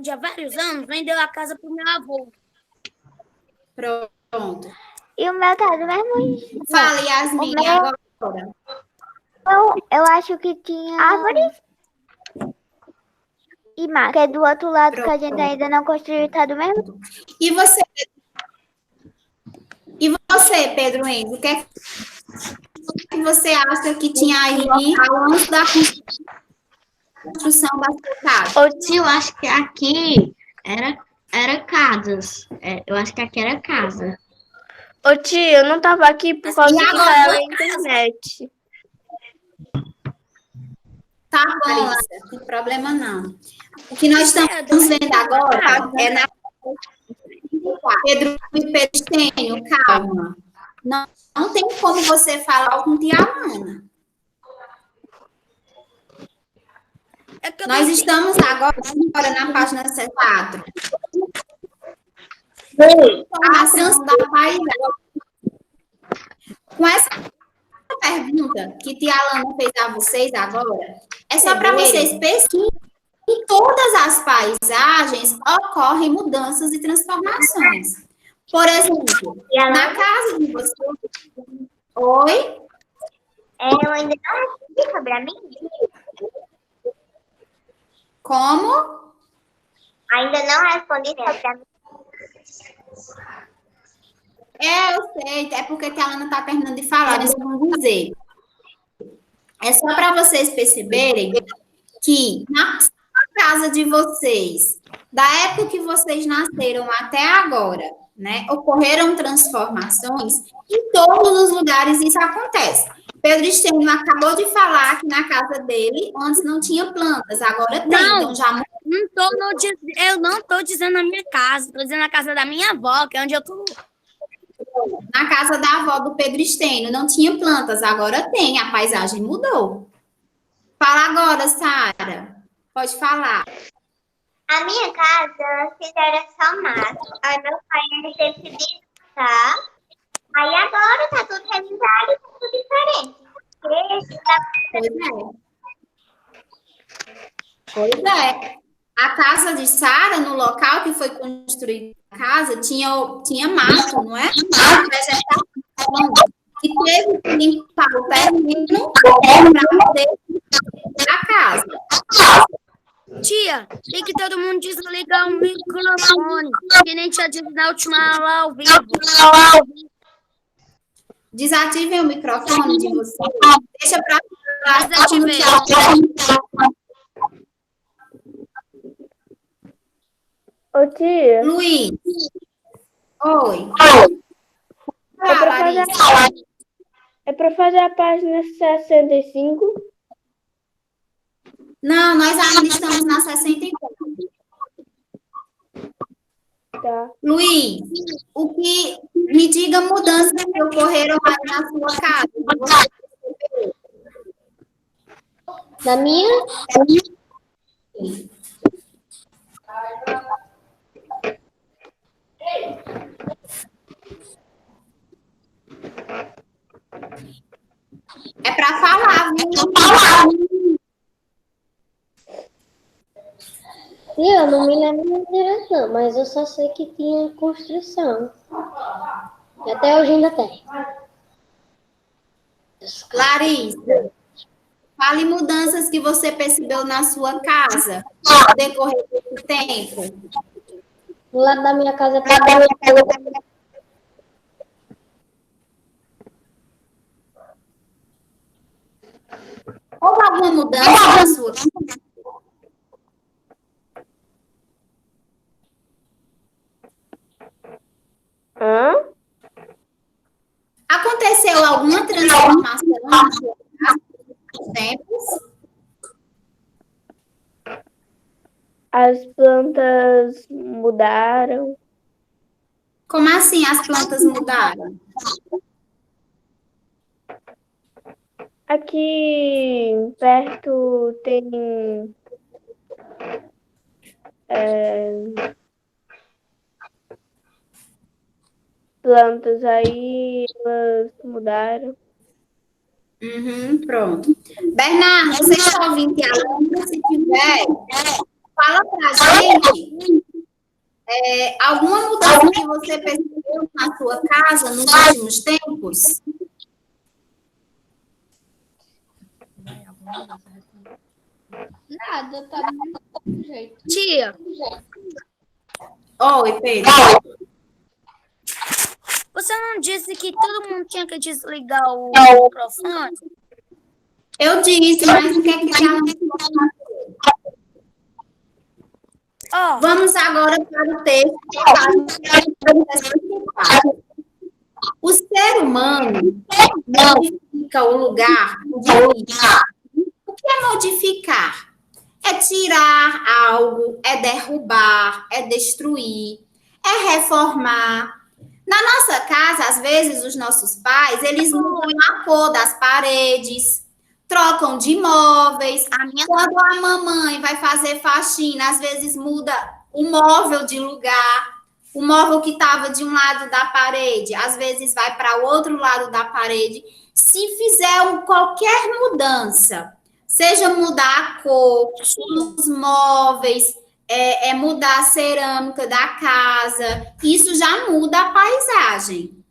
de há vários anos, vendeu a casa para o meu avô. Pronto. E o meu tá do mesmo jeito. Fala, Yasmin, agora. Eu acho que tinha árvores e mato. Porque do outro lado que a gente ainda não construiu, tá do mesmo. E você, Pedro Enzo, o que é que você acha que tinha aí antes da construção da sua casa? Ô tio, acho que aqui era casas. Eu acho que aqui era casa. Ô tio, eu não tava aqui por causa que caiu a internet. Tá bom, Larissa, não tem problema não. O que nós estamos vendo agora é na Pedro e Pedro, calma. Não tem como você falar com tia Ana. Nós estamos agora na página 4. A ação da paisagem. Com essa pergunta que tia Alana fez a vocês agora, é só para vocês pesquisarem. Em todas as paisagens ocorrem mudanças e transformações. Por exemplo, na casa de vocês... Oi? Eu ainda não respondi sobre a minha. Como? Ainda não respondi sobre a minha. Eu sei, é porque a Ana está terminando de falar, mas vamos dizer. É só para vocês perceberem que na casa de vocês, da época que vocês nasceram até agora, né, ocorreram transformações, em todos os lugares isso acontece. Pedro Estênio acabou de falar que na casa dele, antes não tinha plantas, agora tem, então já mudou. Eu não estou dizendo na minha casa, estou dizendo na casa da minha avó, que é onde eu estou. Na casa da avó do Pedro Estênio não tinha plantas, agora tem, a paisagem mudou. Fala agora, Sara. Pode falar. A minha casa fizeram só mato. Aí meu pai ele teve que descansar. Aí agora tá tudo revisado e tá tudo diferente. Pois é. A casa de Sara, no local que foi construída a casa, tinha mato, não é? Vegetação. E teve que limpar o terreno para poder a casa. Tia, tem que todo mundo desligar o microfone, que nem tinha dito na última aula ao vivo. Desativem o microfone de vocês. Deixa para lá. Desativei. Ô tia. Luiz. Oi. É para fazer a página 65? Não, nós ainda estamos na 64. Tá. Luiz, o que me diga mudanças que ocorreram aí na sua casa. Na minha? É para falar, viu? Eu não me lembro da direção, mas eu só sei que tinha construção. E até hoje ainda tem. Larissa, fale mudanças que você percebeu na sua casa no decorrer desse tempo. Do lado da minha casa tem. Houve alguma mudança na sua casa? Aconteceu alguma transformação na sua casa nos tempos? As plantas mudaram. Como assim as plantas mudaram? Aqui perto tem plantas aí, elas mudaram. Pronto. Bernardo, você está ouvindo a Alana? Se tiver, fala pra gente Alguma mudança que você percebeu na sua casa nos últimos tempos? Nada, tá do mesmo jeito. Tia, Oi, Pedro. você não disse que todo mundo tinha que desligar o microfone? Eu disse, mas o que é que está na sua casa? Ó, Vamos agora para o texto. O ser humano modifica o lugar onde vive. O que é modificar? É tirar algo, é derrubar, é destruir, é reformar. Na nossa casa, às vezes, os nossos pais, eles mudam a cor das paredes, trocam de móveis. Quando a mamãe vai fazer faxina, às vezes muda o móvel de lugar. O móvel que estava de um lado da parede, às vezes vai para o outro lado da parede. Se fizer qualquer mudança, seja mudar a cor, os móveis, mudar a cerâmica da casa, isso já muda a paisagem.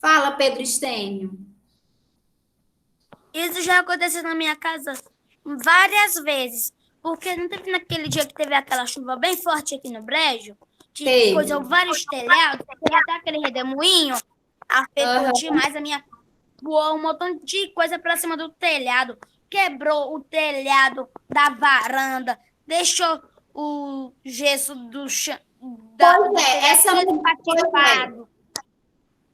Fala, Pedro Estênio. isso já aconteceu na minha casa várias vezes. Porque não teve naquele dia que teve aquela chuva bem forte aqui no Brejo, que Teve. coisou vários telhados, teve até aquele redemoinho, afetou demais a minha. Voou um montão de coisa pra cima do telhado, quebrou o telhado da varanda, deixou o gesso do chão.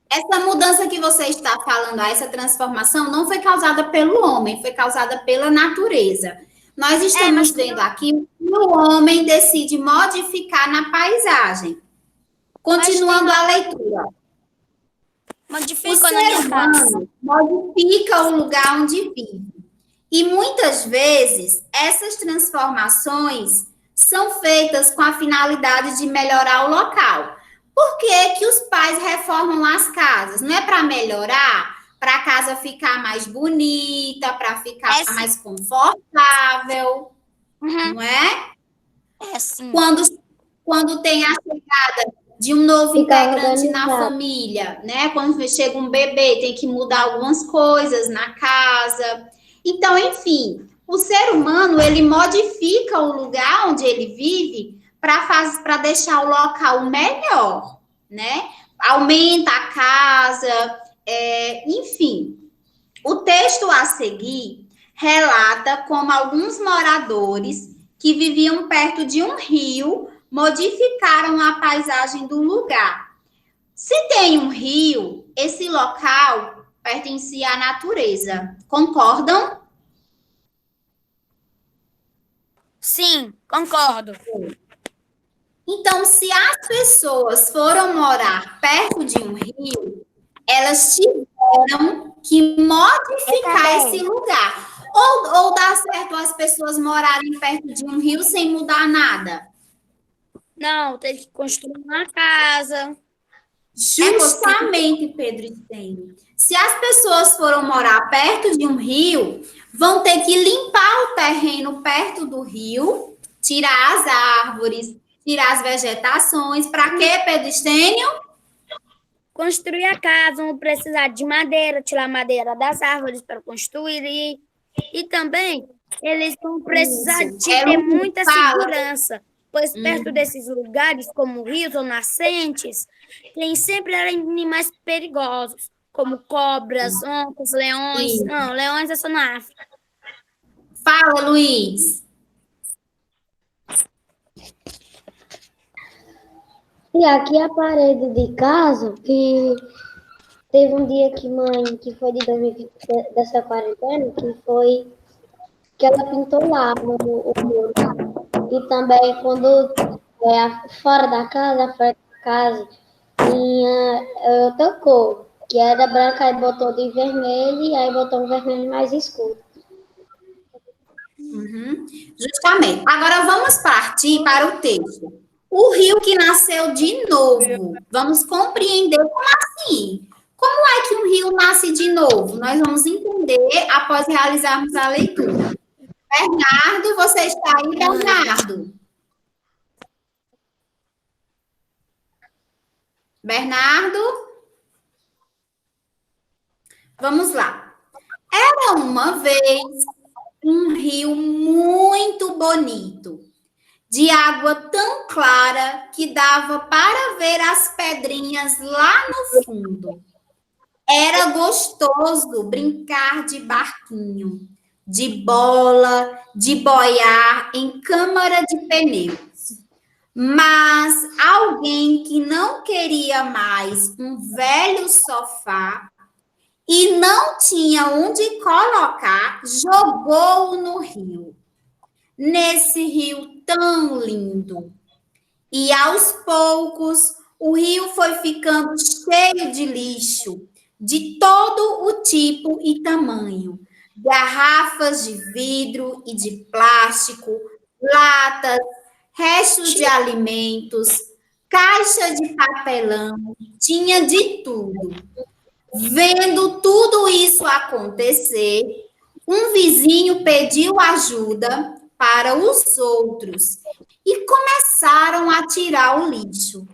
Essa mudança que você está falando, essa transformação, não foi causada pelo homem, foi causada pela natureza. Nós estamos vendo aqui que o homem decide modificar na paisagem. Continuando a leitura. O ser humano modifica o lugar onde vive. E muitas vezes, essas transformações são feitas com a finalidade de melhorar o local. Por que que os pais reformam as casas? Não é para melhorar? Para a casa ficar mais bonita, para ficar mais confortável, não é? É sim. Quando tem a chegada de um novo integrante na família, né? Quando chega um bebê, tem que mudar algumas coisas na casa. Então, enfim, o ser humano, ele modifica o lugar onde ele vive para deixar o local melhor, né? Aumenta a casa, enfim. O texto a seguir relata como alguns moradores que viviam perto de um rio modificaram a paisagem do lugar. Se tem um rio, esse local pertencia à natureza. Concordam? Sim, concordo. Então, se as pessoas foram morar perto de um rio, elas tiveram que modificar esse lugar. Ou dá certo as pessoas morarem perto de um rio sem mudar nada? Não, tem que construir uma casa. Justamente, Pedro Estênio. Se as pessoas foram morar perto de um rio, vão ter que limpar o terreno perto do rio, tirar as árvores, tirar as vegetações. Para quê, Pedro Estênio? Construir a casa, vão precisar de madeira, tirar a madeira das árvores para construir. E também eles vão precisar de ter muita segurança, pois perto desses lugares, como rios ou nascentes, tem sempre animais perigosos, como cobras, onças, leões. Sim. Não, leões é só na África. Fala, Luiz. E aqui a parede de casa, que teve um dia que mãe, que foi de 2020, dessa quarentena, que ela pintou lá o muro. E também quando fora da casa, tinha outra cor, que era branca, aí botou de vermelho, e aí botou um vermelho mais escuro. Justamente. Agora vamos partir para o texto. O rio que nasceu de novo. Vamos compreender como assim. Como é que um rio nasce de novo? Nós vamos entender após realizarmos a leitura. Bernardo, você está aí, Bernardo? Bernardo? Vamos lá. Era uma vez um rio muito bonito, de água tão clara que dava para ver as pedrinhas lá no fundo. Era gostoso brincar de barquinho, de bola, de boiar em câmara de pneus. Mas alguém que não queria mais um velho sofá e não tinha onde colocar, jogou-o no rio. Nesse rio tão lindo. E aos poucos, o rio foi ficando cheio de lixo, de todo o tipo e tamanho. Garrafas de vidro e de plástico, latas, restos de alimentos, caixa de papelão, tinha de tudo. Vendo tudo isso acontecer, um vizinho pediu ajuda para os outros e começaram a tirar o lixo.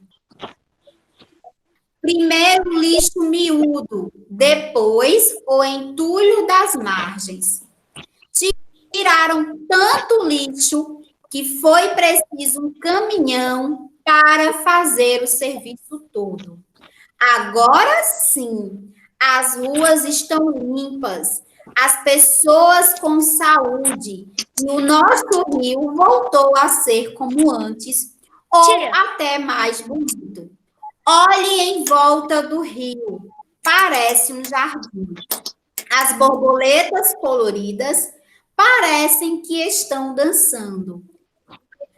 Primeiro o lixo miúdo, depois o entulho das margens. Tiraram tanto lixo que foi preciso um caminhão para fazer o serviço todo. Agora sim, as ruas estão limpas, as pessoas com saúde, e o nosso rio voltou a ser como antes, ou até mais bonito. Olhe em volta do rio, parece um jardim. As borboletas coloridas parecem que estão dançando.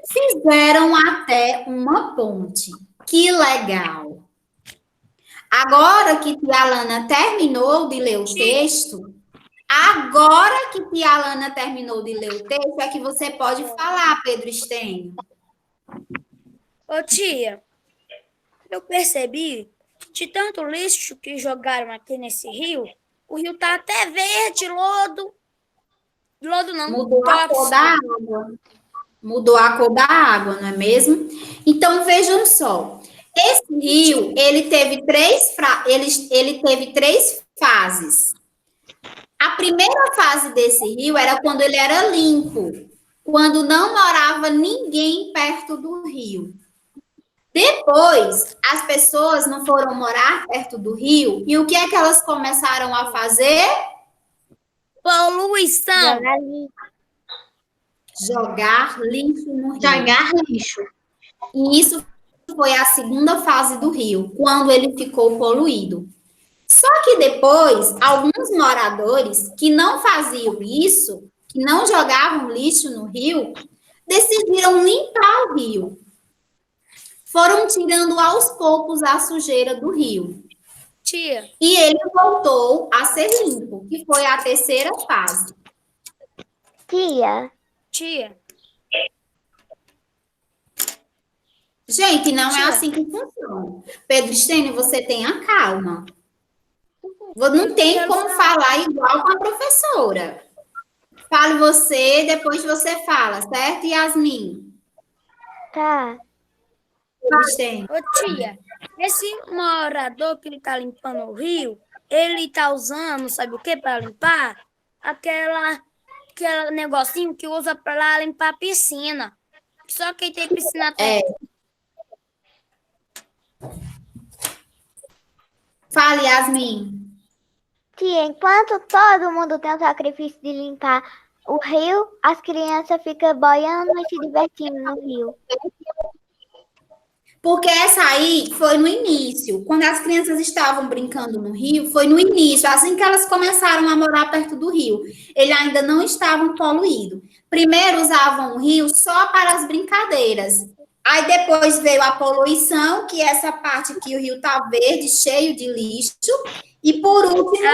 Fizeram até uma ponte. Que legal! Agora que Tia Alana terminou de ler o texto, é que você pode falar, Pedro Estênio. Ô, tia, eu percebi de tanto lixo que jogaram aqui nesse rio, o rio tá até verde, lodo. Lodo não. Mudou a cor da água. Mudou a cor da água, não é mesmo? Então, vejam só. Esse rio, ele teve três fases. A primeira fase desse rio era quando ele era limpo, quando não morava ninguém perto do rio. Depois, as pessoas não foram morar perto do rio, e o que é que elas começaram a fazer? Poluição. Jogar lixo no rio. Jogar lixo. E isso foi a segunda fase do rio, quando ele ficou poluído. Só que depois, alguns moradores que não faziam isso, que não jogavam lixo no rio, decidiram limpar o rio. Foram tirando aos poucos a sujeira do rio. Tia. E ele voltou a ser limpo, que foi a terceira fase. Tia. Gente, não é assim que funciona. Pedro Estênio, você tenha calma. Não tem como falar igual com a professora. Fale você, depois você fala, certo, Yasmin? Tá. Pedro Estênio. Ô, tia, esse morador que ele tá limpando o rio, ele tá usando, sabe o que para limpar? Aquele negocinho que usa para limpar a piscina. Só quem tem piscina tem. Fale, Yasmin. Tia, enquanto todo mundo tem o sacrifício de limpar o rio, as crianças ficam boiando e se divertindo no rio. Porque essa aí foi no início. Quando as crianças estavam brincando no rio, foi no início, assim que elas começaram a morar perto do rio. Ele ainda não estava poluído. Primeiro usavam o rio só para as brincadeiras. Aí depois veio a poluição, que é essa parte que o rio está verde, cheio de lixo. E por último,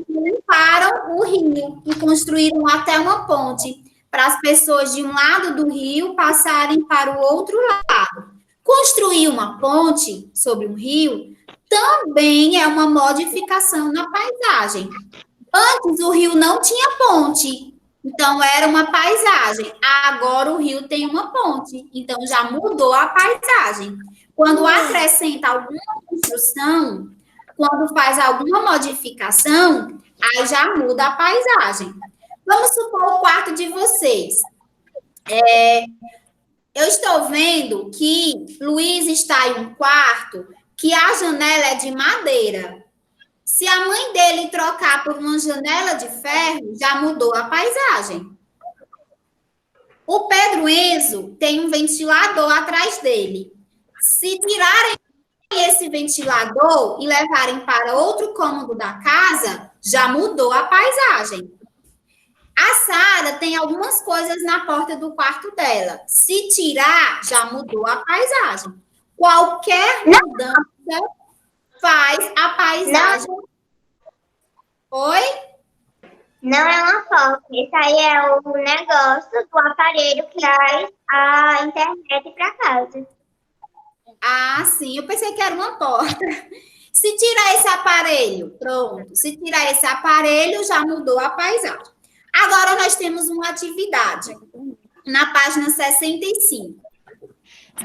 limparam o rio e construíram até uma ponte para as pessoas de um lado do rio passarem para o outro lado. Construir uma ponte sobre um rio também é uma modificação na paisagem. Antes, o rio não tinha ponte, Então, era uma paisagem. Agora o rio tem uma ponte. Então, já mudou a paisagem. Quando acrescenta alguma construção, quando faz alguma modificação, aí já muda a paisagem. Vamos supor o quarto de vocês. Eu estou vendo que Luiz está em um quarto que a janela é de madeira. Se a mãe dele trocar por uma janela de ferro, já mudou a paisagem. O Pedro Enzo tem um ventilador atrás dele. Se tirarem esse ventilador e levarem para outro cômodo da casa, já mudou a paisagem. A Sara tem algumas coisas na porta do quarto dela. Se tirar, já mudou a paisagem. Qualquer mudança faz a paisagem. Oi? Não é uma foto. Isso aí é o negócio do aparelho que traz a internet para casa. Ah, sim. Eu pensei que era uma porta. Se tirar esse aparelho, pronto. Se tirar esse aparelho, já mudou a paisagem. Agora nós temos uma atividade na página 65.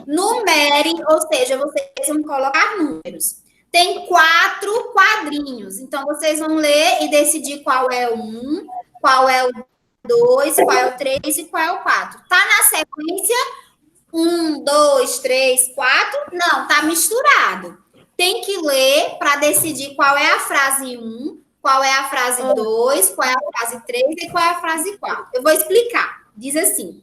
Numere, ou seja, vocês vão colocar números. Tem 4 quadrinhos. Então, vocês vão ler e decidir qual é o 1, qual é o 2, qual é o 3 e qual é o 4. Tá na sequência 1, 2, 3, 4? Não, tá misturado. Tem que ler para decidir qual é a frase 1, qual é a frase 2, qual é a frase 3 e qual é a frase 4. Eu vou explicar. Diz assim: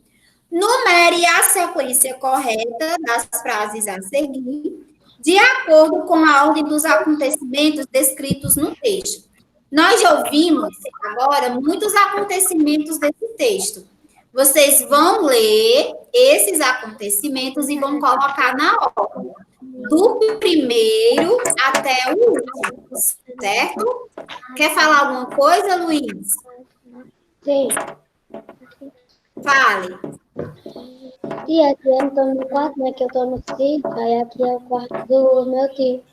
numere a sequência correta das frases a seguir, de acordo com a ordem dos acontecimentos descritos no texto. Nós já ouvimos agora muitos acontecimentos desse texto. Vocês vão ler esses acontecimentos e vão colocar na ordem, do primeiro até o último, certo? Quer falar alguma coisa, Luiz? Sim. Fale. E aqui eu não tô no quarto, né? Que eu tô no sítio, aí aqui é o quarto do meu tio.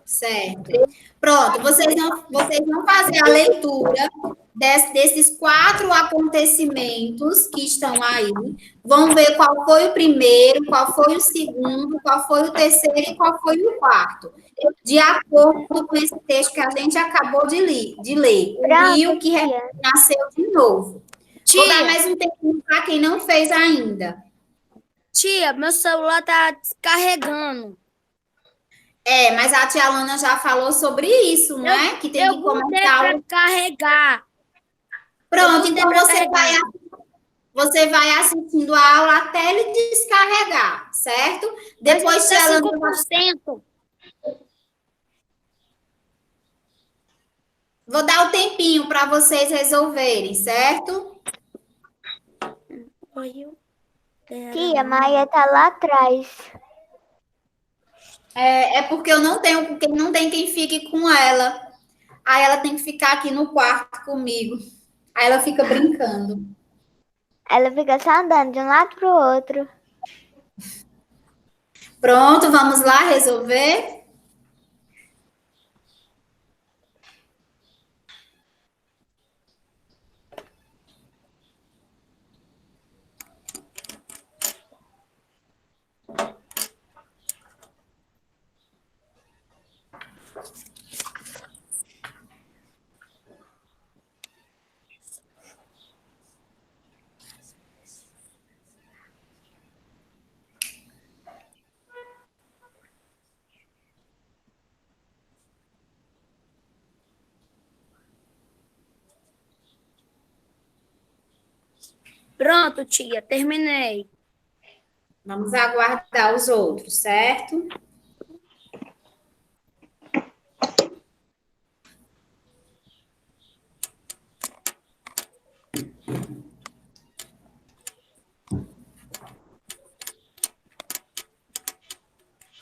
Certo. Pronto, vocês vão fazer a leitura desses 4 acontecimentos que estão aí. Vão ver qual foi o primeiro, qual foi o segundo, qual foi o terceiro e qual foi o quarto. De acordo com esse texto que a gente acabou de ler. O rio que nasceu de novo. Vou dar mais um tempinho para quem não fez ainda. Tia, meu celular tá descarregando. Mas a tia Alana já falou sobre isso, não é? Que tem que começar para carregar. Pronto, então você vai assistindo a aula até ele descarregar, certo? Depois tia Alana 5%. Vou dar o tempinho para vocês resolverem, certo? Tia, Maia tá lá atrás. É porque eu não tenho, porque não tem quem fique com ela. Aí ela tem que ficar aqui no quarto comigo. Aí ela fica brincando. Ela fica só andando de um lado pro outro. Pronto, vamos lá resolver? Pronto, tia, terminei. Vamos aguardar os outros, certo?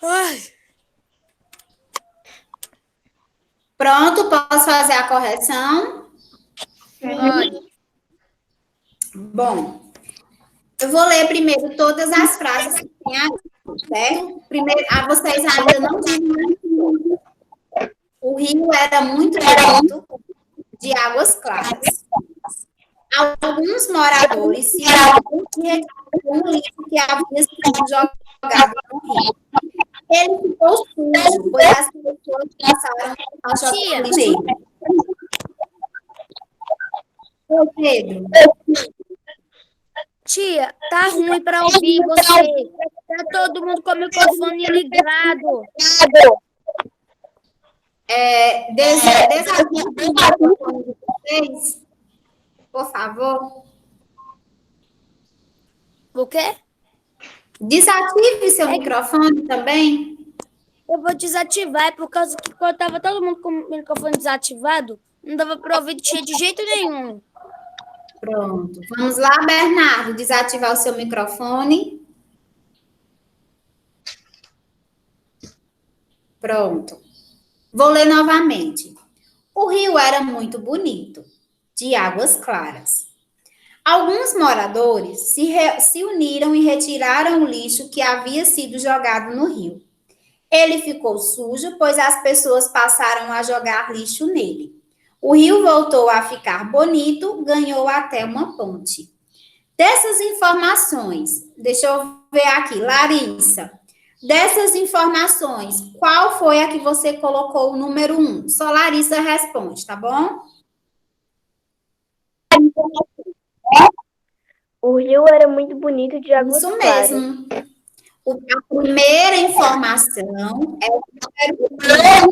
Ai. Pronto, posso fazer a correção? Pode. Bom, eu vou ler primeiro todas as frases que tem aí, certo? Primeiro, vocês ainda não viram. O rio era muito alto, de águas claras. Alguns moradores se viram e retiraram o lixo que havia sido jogado no rio. Ele ficou sujo, pois as pessoas passaram a jogar lixo nele. Ô, Pedro. Tia, tá ruim para ouvir você. Tá todo mundo com o microfone ligado. Desative o microfone de vocês, por favor. O quê? Desative seu microfone também. Eu vou desativar, por causa que quando tava todo mundo com o microfone desativado, não dava para ouvir tia de jeito nenhum. Pronto. Vamos lá, Bernardo, desativar o seu microfone. Pronto. Vou ler novamente. O rio era muito bonito, de águas claras. Alguns moradores se uniram e retiraram o lixo que havia sido jogado no rio. Ele ficou sujo, pois as pessoas passaram a jogar lixo nele. O rio voltou a ficar bonito, ganhou até uma ponte. Dessas informações, deixa eu ver aqui, Larissa. Dessas informações, qual foi a que você colocou o número 1? Só Larissa responde, tá bom? O rio era muito bonito de águas claras. Isso mesmo. A primeira informação é o número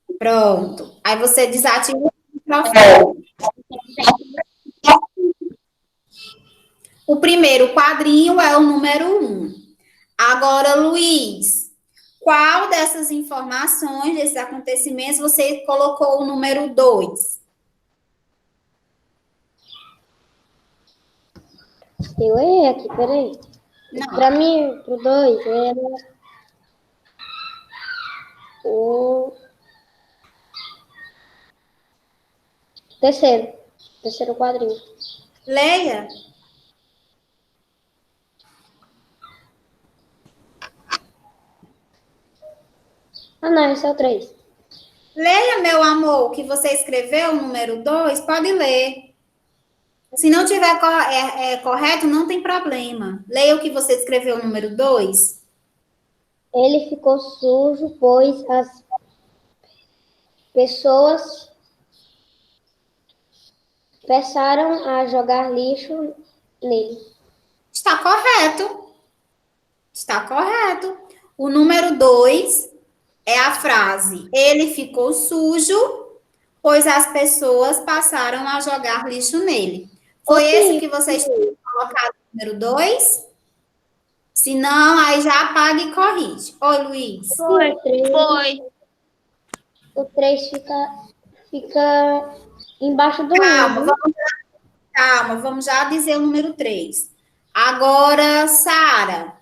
1. Pronto. Aí você desativa o microfone. O primeiro quadrinho é o número 1. Agora, Luiz, qual dessas informações, desses acontecimentos, você colocou o número 2? Eu errei aqui, peraí. Não. Para mim, pro 2, era o terceiro quadrinho. Leia. Ah, não, esse é o 3. Leia, meu amor, o que você escreveu, o número 2, pode ler. Se não tiver correto, não tem problema. Leia o que você escreveu, o número 2. Ele ficou sujo, pois as pessoas passaram a jogar lixo nele. Está correto. Está correto. O número 2 é a frase: ele ficou sujo, pois as pessoas passaram a jogar lixo nele. Foi esse que vocês tinham colocado, o número 2? Se não, aí já apaga e corrige. Oi, Luiz. Foi. O 3 fica embaixo do 1. Calma, vamos já dizer o número 3. Agora, Sara,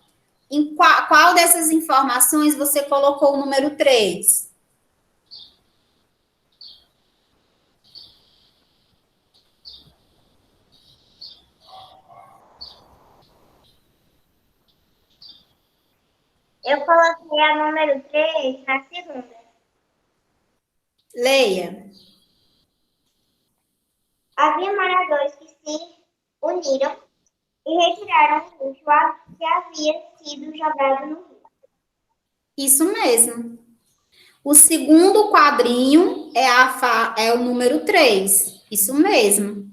em qual dessas informações você colocou o número 3? Eu coloquei a número 3 na segunda. Leia. Havia moradores que se uniram e retiraram o lixo que havia sido jogado no rio. Isso mesmo. O segundo quadrinho é o número 3. Isso mesmo.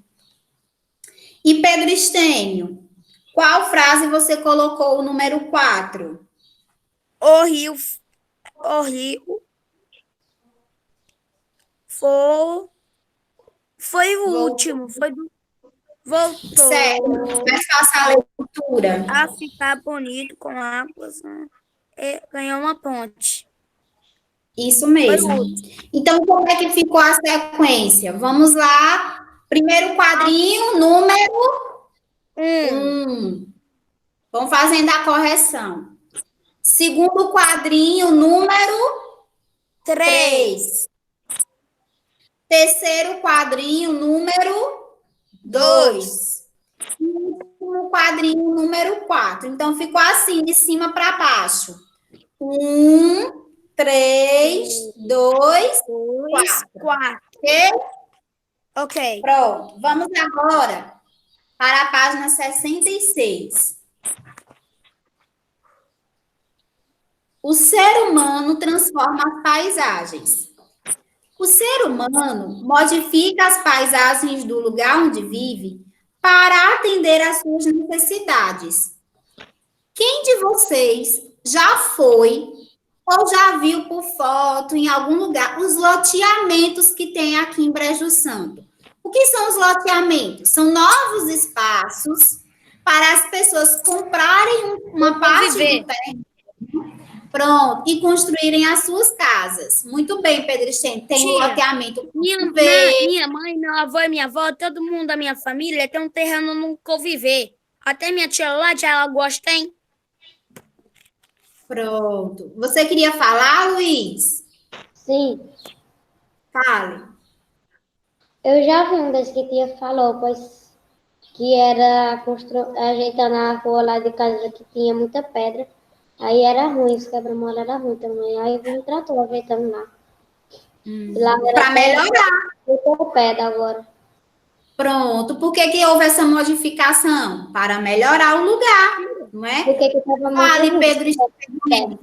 E Pedro Estênio, qual frase você colocou o número 4? O rio foi o último. Voltou Certo. Mais fácil a leitura. a ficar bonito com águas, né? Ganhou uma ponte. Isso mesmo. Então, como é que ficou a sequência? Vamos lá. Primeiro quadrinho, número 1. Vamos fazendo a correção. Segundo quadrinho, número 3. Terceiro quadrinho, número 2. Último quadrinho, número 4. Então, ficou assim, de cima para baixo. 1, 3, 2, 4. Quatro. Ok? Ok. Pronto. Vamos agora para a página 66. O ser humano transforma as paisagens. O ser humano modifica as paisagens do lugar onde vive para atender às suas necessidades. Quem de vocês já foi ou já viu por foto em algum lugar os loteamentos que tem aqui em Brejo Santo? O que são os loteamentos? São novos espaços para as pessoas comprarem uma parte do terreno, pronto, e construírem as suas casas. Muito bem, Pedro Estênio, tem um Tia, loteamento minha mãe, meu avô e minha avó, todo mundo da minha família tem um terreno no Conviver. Até minha tia lá de Alagoas tem. Pronto. Você queria falar, Luiz? Sim, Fale. eu já vi um desses que tia falou, pois que era ajeitando a rua lá de casa que tinha muita pedra. Aí era ruim, os quebra-mola era ruim também. Aí vi um trator ajeitando lá. Lá era Para melhorar. muita pedra agora. Pronto. Por que que houve essa modificação? Para melhorar o lugar, não é? Por que estava muito Fale, ruim? Pedro Estênio.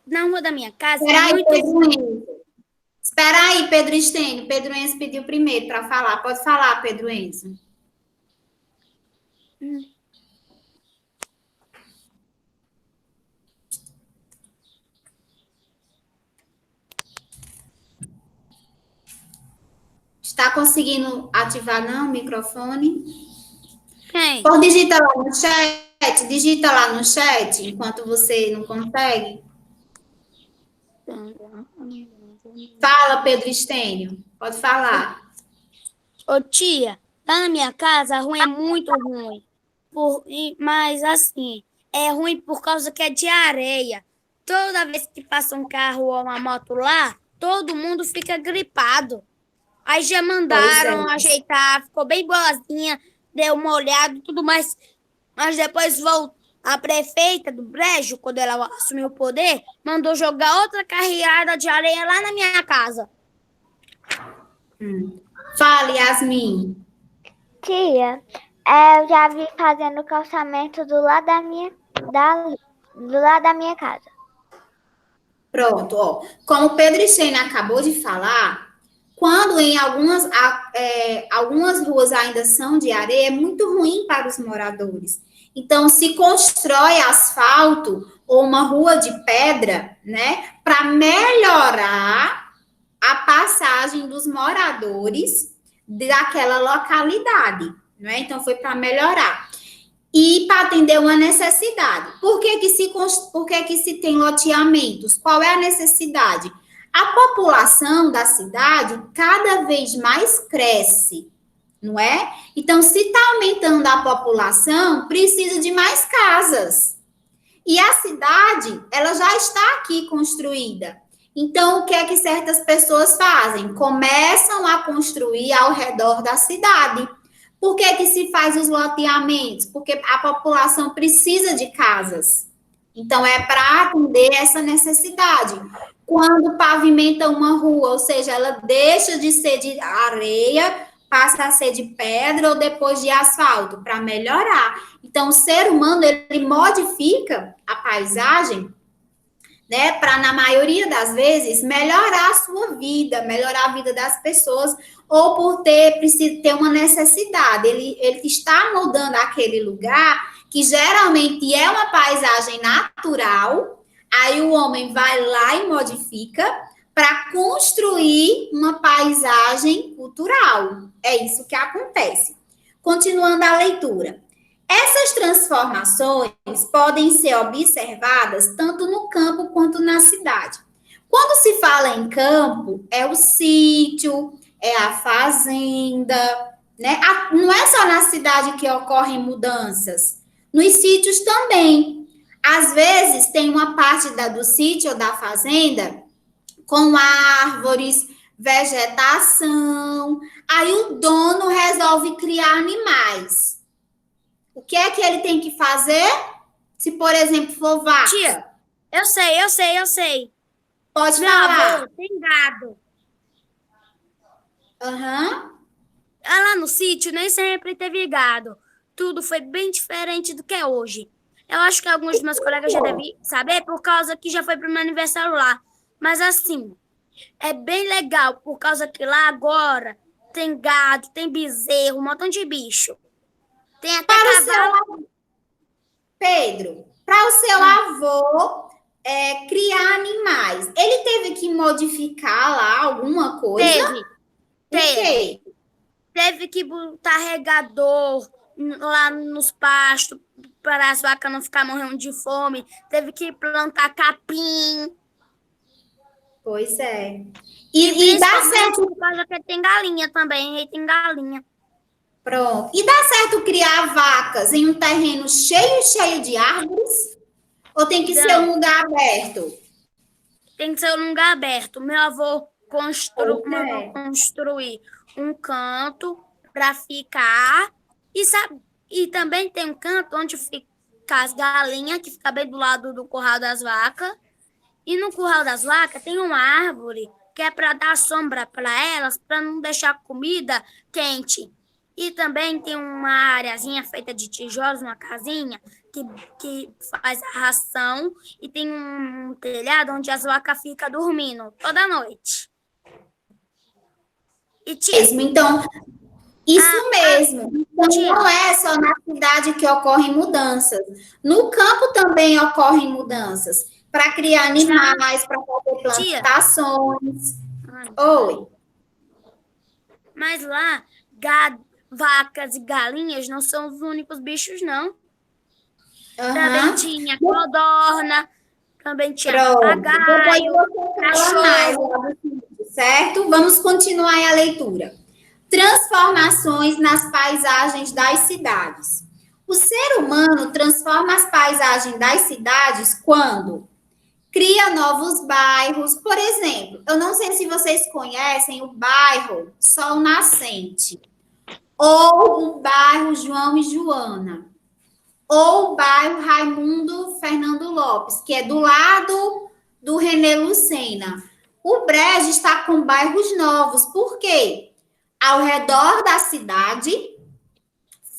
Na rua da minha casa, Espera é aí, muito Pedro ruim. Enzo. Espera aí, Pedro Estênio. Pedro Enzo pediu primeiro para falar. Pode falar, Pedro Enzo. Está conseguindo ativar, não, o microfone? Quem? Ou digita lá no chat. Digita lá no chat, enquanto você não consegue. Fala, Pedro Estênio. Pode falar. Ô, tia, lá na minha casa, a rua é muito ruim. Mas, assim, é ruim por causa que é de areia. Toda vez que passa um carro ou uma moto lá, todo mundo fica gripado. Aí já mandaram ajeitar, ficou bem boazinha, deu uma olhada e tudo mais. Mas depois a prefeita do Brejo, quando ela assumiu o poder, mandou jogar outra carreada de areia lá na minha casa. Fale, Yasmin. Tia, eu já vi fazendo calçamento do lado da minha casa. Pronto, ó. Como o Pedro Estênio acabou de falar, quando em algumas ruas ainda são de areia, é muito ruim para os moradores. Então, se constrói asfalto ou uma rua de pedra, né, para melhorar a passagem dos moradores daquela localidade, né? Então, foi para melhorar. E para atender uma necessidade. Por que que se tem loteamentos? Qual é a necessidade? A população da cidade cada vez mais cresce, não é? Então, se está aumentando a população, precisa de mais casas. E a cidade, ela já está aqui construída. Então, o que é que certas pessoas fazem? Começam a construir ao redor da cidade. Por que que se faz os loteamentos? Porque a população precisa de casas. Então, é para atender essa necessidade. Quando pavimenta uma rua, ou seja, ela deixa de ser de areia, passa a ser de pedra ou depois de asfalto, para melhorar. Então, o ser humano, ele modifica a paisagem, né, para, na maioria das vezes, melhorar a sua vida, melhorar a vida das pessoas, ou por precisa ter uma necessidade. Ele está mudando aquele lugar, que geralmente é uma paisagem natural, aí o homem vai lá e modifica para construir uma paisagem cultural. É isso que acontece. Continuando a leitura. Essas transformações podem ser observadas tanto no campo quanto na cidade. Quando se fala em campo, é o sítio, é a fazenda, né? Não é só na cidade que ocorrem mudanças, nos sítios também. Às vezes tem uma parte do sítio ou da fazenda com árvores, vegetação, aí o dono resolve criar animais. O que é que ele tem que fazer? Se, por exemplo, for vaca. Tia, eu sei. Pode Meu falar. avô tem gado. Aham. Lá no sítio nem sempre teve gado. Tudo foi bem diferente do que é hoje. Eu acho que alguns dos meus colegas já devem saber por causa que já foi pro meu aniversário lá. Mas assim, é bem legal por causa que lá agora tem gado, tem bezerro, um montão de bicho. Tem até Para o cavalo. seu Pedro, para o seu avô criar animais, ele teve que modificar lá alguma coisa? Teve, O teve. quê? Teve que botar regador lá nos pastos para as vacas não ficar morrendo de fome. Teve que plantar capim. Pois é. E E dá principalmente certo, por causa que tem galinha também. Aí tem galinha. pronto. E dá certo criar vacas em um terreno cheio de árvores? Ou tem que ser um Não, lugar aberto? tem que ser um lugar aberto. Meu avô Pois mandou é. construir um canto para ficar. E também tem um canto onde fica as galinhas, que fica bem do lado do curral das vacas. E no curral das vacas tem uma árvore que é para dar sombra para elas, para não deixar a comida quente. E também tem uma areazinha feita de tijolos, uma casinha, que faz a ração. E tem um telhado onde as vacas ficam dormindo toda noite. E tia, Mesmo. Então, isso mesmo. Então, tia, não é só na cidade que ocorrem mudanças. No campo também ocorrem mudanças. Para criar animais, para fazer tia. plantações. Oi. Mas lá, gado, vacas e galinhas não são os únicos bichos, não. Também Aham. tinha codorna, também tinha Pronto. Depois papagaio, você fala mais, cachorro. certo? Vamos continuar aí a leitura. Transformações nas paisagens das cidades. O ser humano transforma as paisagens das cidades quando cria novos bairros. Por exemplo, eu não sei se vocês conhecem o bairro Sol Nascente, ou o bairro João e Joana, ou o bairro Raimundo Fernando Lopes, que é do lado do René Lucena. O Brejo está com bairros novos. Por quê? Ao redor da cidade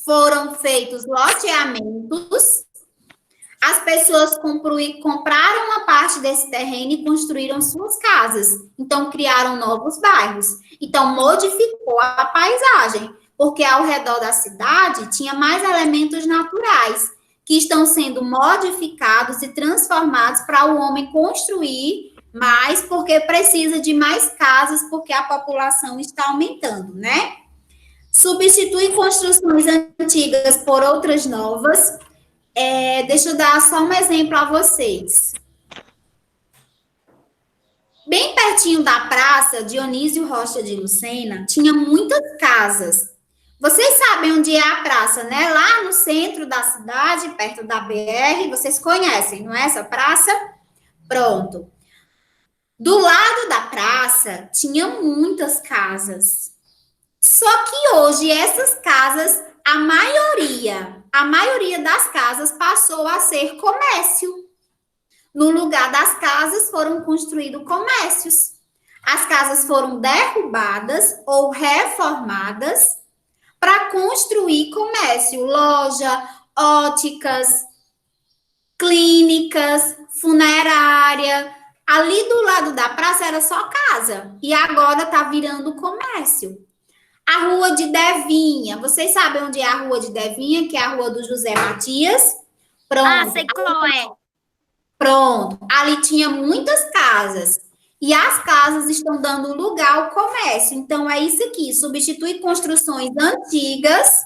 foram feitos loteamentos, as pessoas compraram uma parte desse terreno e construíram suas casas. Então, criaram novos bairros. Então, modificou a paisagem, porque ao redor da cidade tinha mais elementos naturais que estão sendo modificados e transformados para o homem construir mais, porque precisa de mais casas, porque a população está aumentando, né? Substitui construções antigas por outras novas. Deixa eu dar só um exemplo a vocês. Bem pertinho da praça Dionísio Rocha de Lucena, tinha muitas casas. Vocês sabem onde é a praça, né? Lá no centro da cidade, perto da BR, vocês conhecem, não é essa praça? Pronto. Do lado da praça, tinha muitas casas. Só que hoje essas casas, a maioria das casas passou a ser comércio. No lugar das casas foram construídos comércios. As casas foram derrubadas ou reformadas para construir comércio, loja, óticas, clínicas, funerária. Ali do lado da praça era só casa e agora está virando comércio. A Rua de Devinha. Vocês sabem onde é a Rua de Devinha, que é a Rua do José Matias? Pronto. Sei qual é. Pronto. Ali tinha muitas casas. E as casas estão dando lugar ao comércio. Então, é isso aqui. Substitui construções antigas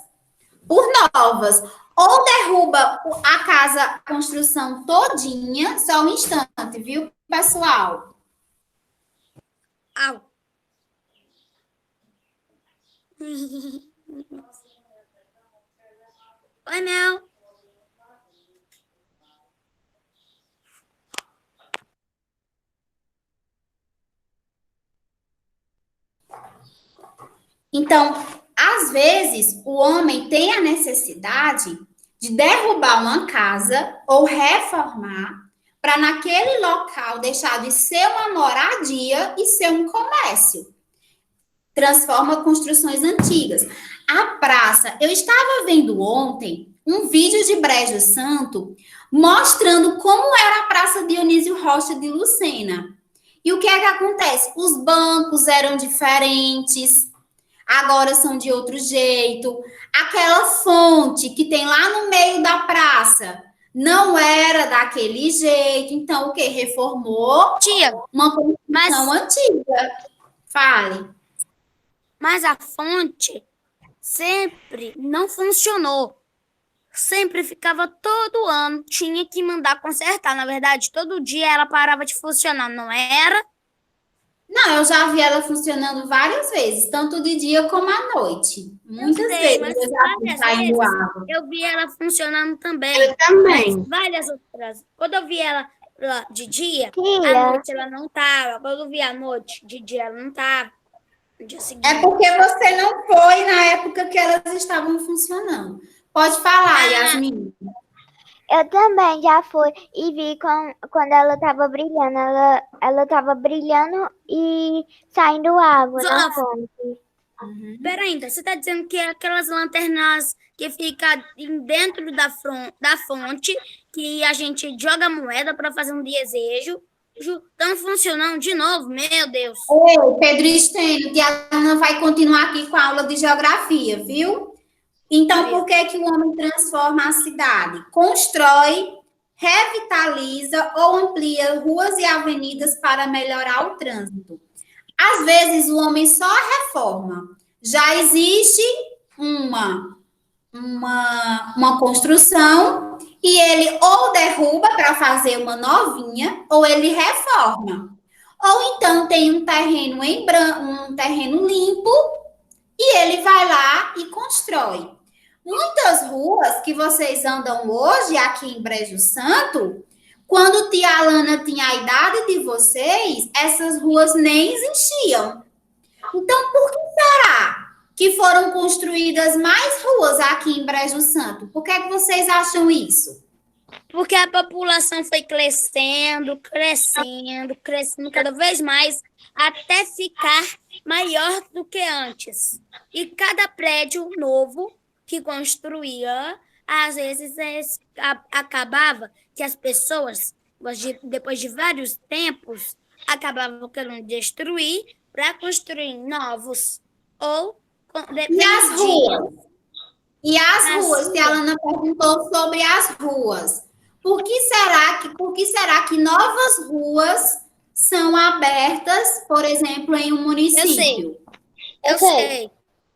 por novas. Ou derruba a casa, a construção todinha. Só um instante, viu, pessoal? Au. Oi, Mel. Então, às vezes, o homem tem a necessidade de derrubar uma casa ou reformar para naquele local deixar de ser uma moradia e ser um comércio. transforma construções antigas. A praça, eu estava vendo ontem um vídeo de Brejo Santo mostrando como era a Praça Dionísio Rocha de Lucena. E o que é que acontece? Os bancos eram diferentes, agora são de outro jeito. Aquela fonte que tem lá no meio da praça não era daquele jeito. Então, o que? Reformou Tia, uma construção antiga. Fale. mas a fonte sempre não funcionou. Sempre ficava todo ano, tinha que mandar consertar. Na verdade, todo dia ela parava de funcionar, não era? Não, eu já vi ela funcionando várias vezes, tanto de dia como à noite. Muitas vezes Mas eu já vi várias saindo vezes água. eu vi ela funcionando também. Eu também. Várias outras. Quando eu vi ela de dia, à Tia, noite ela não estava. Quando eu vi à noite, de dia ela não estava. No dia seguinte. É porque você não foi na época que elas estavam funcionando. Pode falar, Yasmin. eu também já fui e vi quando ela estava brilhando. Ela estava brilhando e saindo água da fonte. Pera ainda, você está dizendo que é aquelas lanternas que ficam dentro da fonte, que a gente joga moeda para fazer um desejo, estão funcionando de novo? Meu Deus. Oi, Pedro Estênio, que a Ana vai continuar aqui com a aula de geografia, viu? Então, por que que o homem transforma a cidade? Constrói, revitaliza ou amplia ruas e avenidas para melhorar o trânsito. Às vezes, o homem só reforma. Já existe uma construção e ele ou derruba para fazer uma novinha ou ele reforma. Ou então tem um terreno um terreno limpo e ele vai lá e constrói. Muitas ruas que vocês andam hoje aqui em Brejo Santo, quando tia Alana tinha a idade de vocês, essas ruas nem existiam. Então, por que será que foram construídas mais ruas aqui em Brejo Santo? Por que é que vocês acham isso? Porque a população foi crescendo cada vez mais, até ficar maior do que antes. E cada prédio novo que construía, às vezes acabava que as pessoas, depois de vários tempos, acabavam querendo destruir para construir novos. Ou E as ruas? E as ruas? Que a Alana perguntou sobre as ruas. Por que será que novas ruas são abertas, por exemplo, em um município? Eu sei.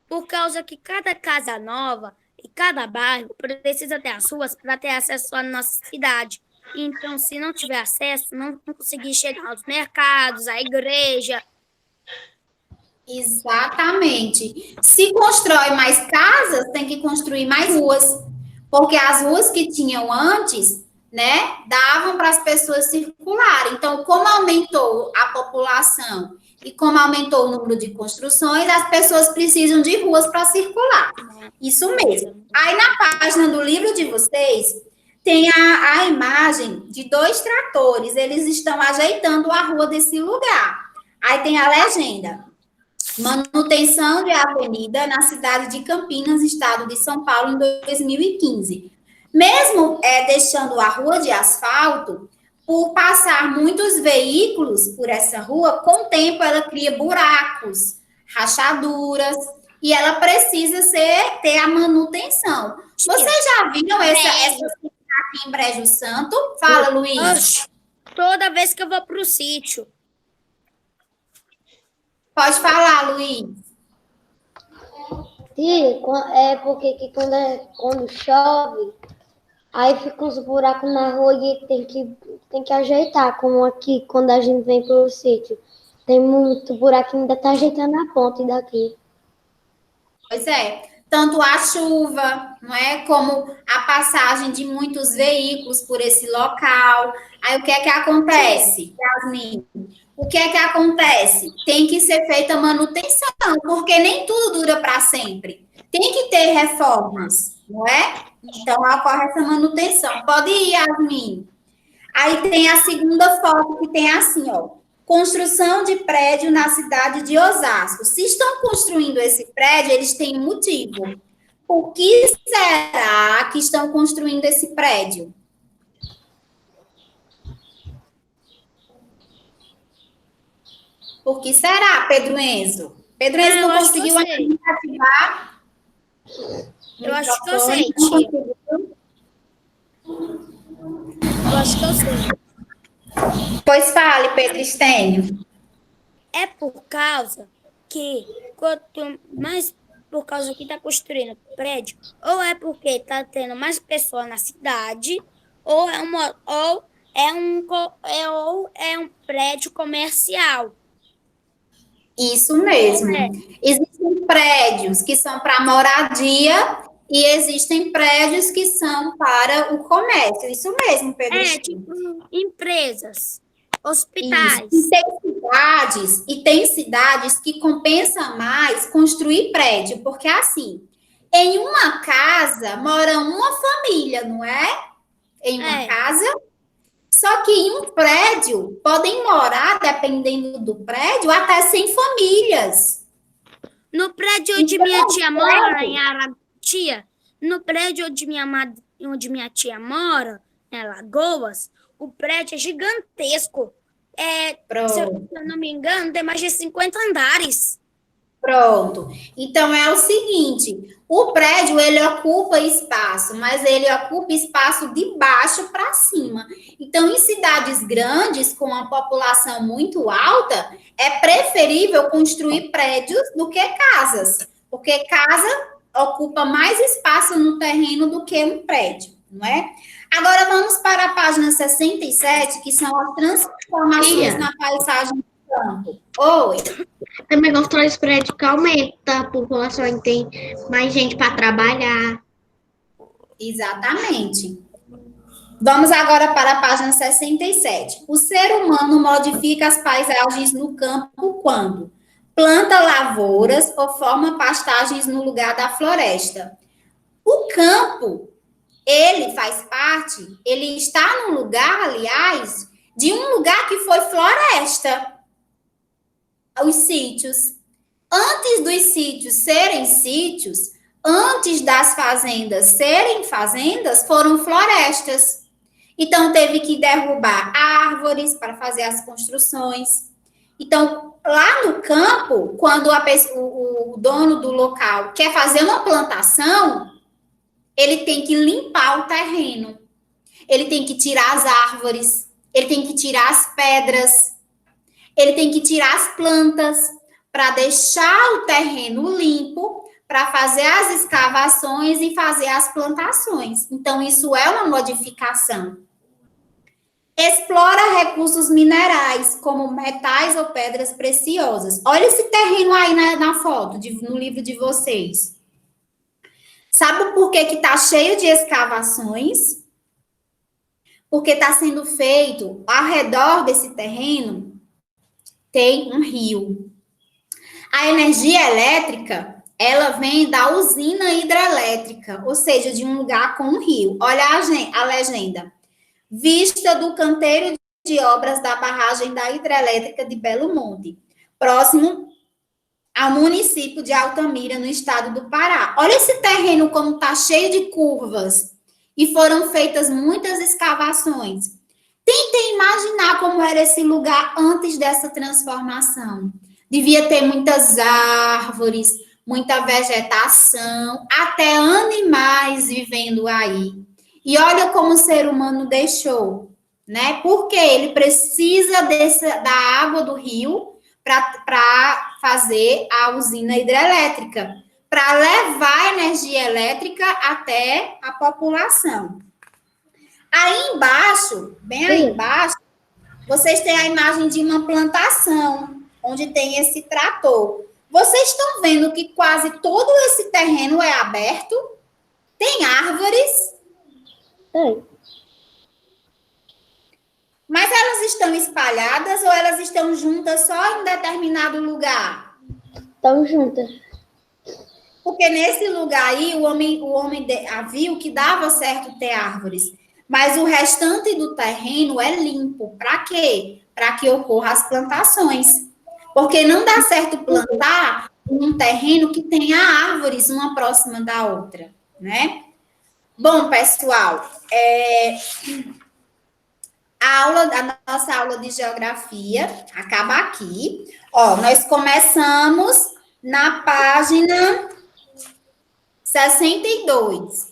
Por causa que cada casa nova e cada bairro precisa ter as ruas para ter acesso à nossa cidade. Então, se não tiver acesso, não conseguir chegar aos mercados, à igreja. Exatamente. Se constrói mais casas, tem que construir mais ruas. Porque as ruas que tinham antes, né, davam para as pessoas circularem. Então, como aumentou a população e como aumentou o número de construções, as pessoas precisam de ruas para circular. Isso mesmo. Aí, na página do livro de vocês, tem a imagem de 2 tratores. Eles estão ajeitando a rua desse lugar. Aí tem a legenda: manutenção de avenida na cidade de Campinas, estado de São Paulo, em 2015. Mesmo deixando a rua de asfalto, por passar muitos veículos por essa rua, com o tempo ela cria buracos, rachaduras, e ela precisa ter a manutenção. Vocês já viram essa aqui em Brejo Santo? Fala, Luiz. Toda vez que eu vou para o sítio. Pode falar, Luiz. Sim, é porque que quando chove, aí fica uns buracos na rua e tem que ajeitar, como aqui, quando a gente vem pro sítio. Tem muito buraco, ainda tá ajeitando a ponte daqui. Pois é. Tanto a chuva, não é? Como a passagem de muitos veículos por esse local. Aí o que é que acontece, Yasmin? O que é que acontece? Tem que ser feita manutenção, porque nem tudo dura para sempre. Tem que ter reformas, não é? Então, ocorre essa manutenção. Pode ir, Yasmin. Aí tem a segunda foto que tem assim, ó. construção de prédio na cidade de Osasco. Se estão construindo esse prédio, eles têm um motivo. Por que será que estão construindo esse prédio? Por que será, Pedro Enzo? Pedro Enzo não conseguiu ainda ativar. Eu acho que eu sei, tia. Eu acho que eu sei. Pois fale, Pedro Estênio. É por causa que quanto mais por causa que está construindo prédio, ou é porque está tendo mais pessoas na cidade, ou é um prédio comercial. Isso mesmo. Existem prédios que são para moradia e existem prédios que são para o comércio. Isso mesmo, Pedro. Tipo empresas, hospitais. E tem cidades que compensa mais construir prédio, porque assim, em uma casa mora uma família, não é? Em uma casa. Só que em um prédio podem morar, dependendo do prédio, até 100 famílias. No prédio onde minha tia mora, em Aratia, no prédio onde minha tia mora, em Alagoas, o prédio é gigantesco. Se eu não me engano, tem mais de 50 andares. Pronto. Então, é o seguinte, o prédio, ele ocupa espaço, mas ele ocupa espaço de baixo para cima. Então, em cidades grandes, com uma população muito alta, é preferível construir prédios do que casas, porque casa ocupa mais espaço no terreno do que um prédio, não é? Agora, vamos para a página 67, que são as transformações na paisagem do campo. Oi. Também constrói esse prédio que aumenta a população e tem mais gente para trabalhar. Exatamente. Vamos agora para a página 67. O ser humano modifica as paisagens no campo quando planta lavouras ou forma pastagens no lugar da floresta. O campo, ele faz parte, ele está no lugar, aliás, de um lugar que foi floresta. Os sítios. Antes dos sítios serem sítios, antes das fazendas serem fazendas, foram florestas. Então, teve que derrubar árvores para fazer as construções. Então, lá no campo, quando o dono do local quer fazer uma plantação, ele tem que limpar o terreno. Ele tem que tirar as árvores, ele tem que tirar as pedras, ele tem que tirar as plantas para deixar o terreno limpo, para fazer as escavações e fazer as plantações. Então, isso é uma modificação. Explora recursos minerais, como metais ou pedras preciosas. Olha esse terreno aí na foto, no livro de vocês. Sabe por que está cheio de escavações? Porque está sendo feito, ao redor desse terreno, tem um rio. A energia elétrica, ela vem da usina hidrelétrica, ou seja, de um lugar com um rio. Olha a legenda. Vista do canteiro de obras da barragem da hidrelétrica de Belo Monte, próximo ao município de Altamira, no estado do Pará. Olha esse terreno como está cheio de curvas e foram feitas muitas escavações. Tentem imaginar como era esse lugar antes dessa transformação. Devia ter muitas árvores, muita vegetação, até animais vivendo aí. E olha como o ser humano deixou, né? Porque ele precisa da água do rio para fazer a usina hidrelétrica, para levar energia elétrica até a população. Aí embaixo, bem aí embaixo, vocês têm a imagem de uma plantação, onde tem esse trator. Vocês estão vendo que quase todo esse terreno é aberto? Tem árvores? Mas elas estão espalhadas ou elas estão juntas só em determinado lugar? Estão juntas. Porque nesse lugar aí, o homem viu que dava certo ter árvores. Mas o restante do terreno é limpo. Para quê? Para que ocorram as plantações. Porque não dá certo plantar em um terreno que tenha árvores uma próxima da outra, né? Bom, pessoal, a nossa aula de geografia acaba aqui. Ó, nós começamos na página 62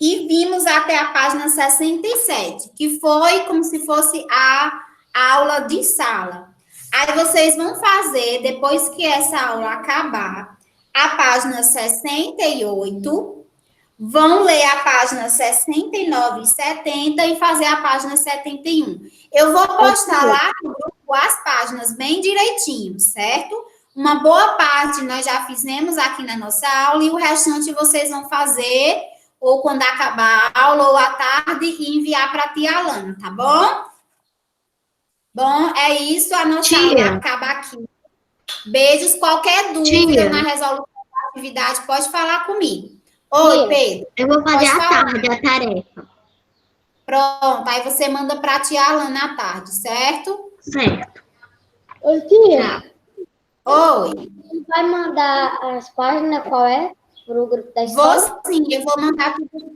e vimos até a página 67, que foi como se fosse a aula de sala. Aí vocês vão fazer, depois que essa aula acabar, a página 68, vão ler a página 69 e 70 e fazer a página 71. Eu vou postar lá no grupo as páginas bem direitinho, certo? Uma boa parte nós já fizemos aqui na nossa aula e o restante vocês vão fazer ou quando acabar a aula ou à tarde e enviar para a tia Alana, tá bom? Bom, é isso, a nossa aula acaba aqui. Beijos, qualquer dúvida na resolução da atividade, pode falar comigo. Oi, Pedro. Eu vou fazer à tarde a tarefa. Pronto, aí você manda para a tia Alana à tarde, certo? Certo. Oi, tia. Oi. Vai mandar as páginas, qual é? Para o grupo da escola? Vou sim, eu vou mandar tudo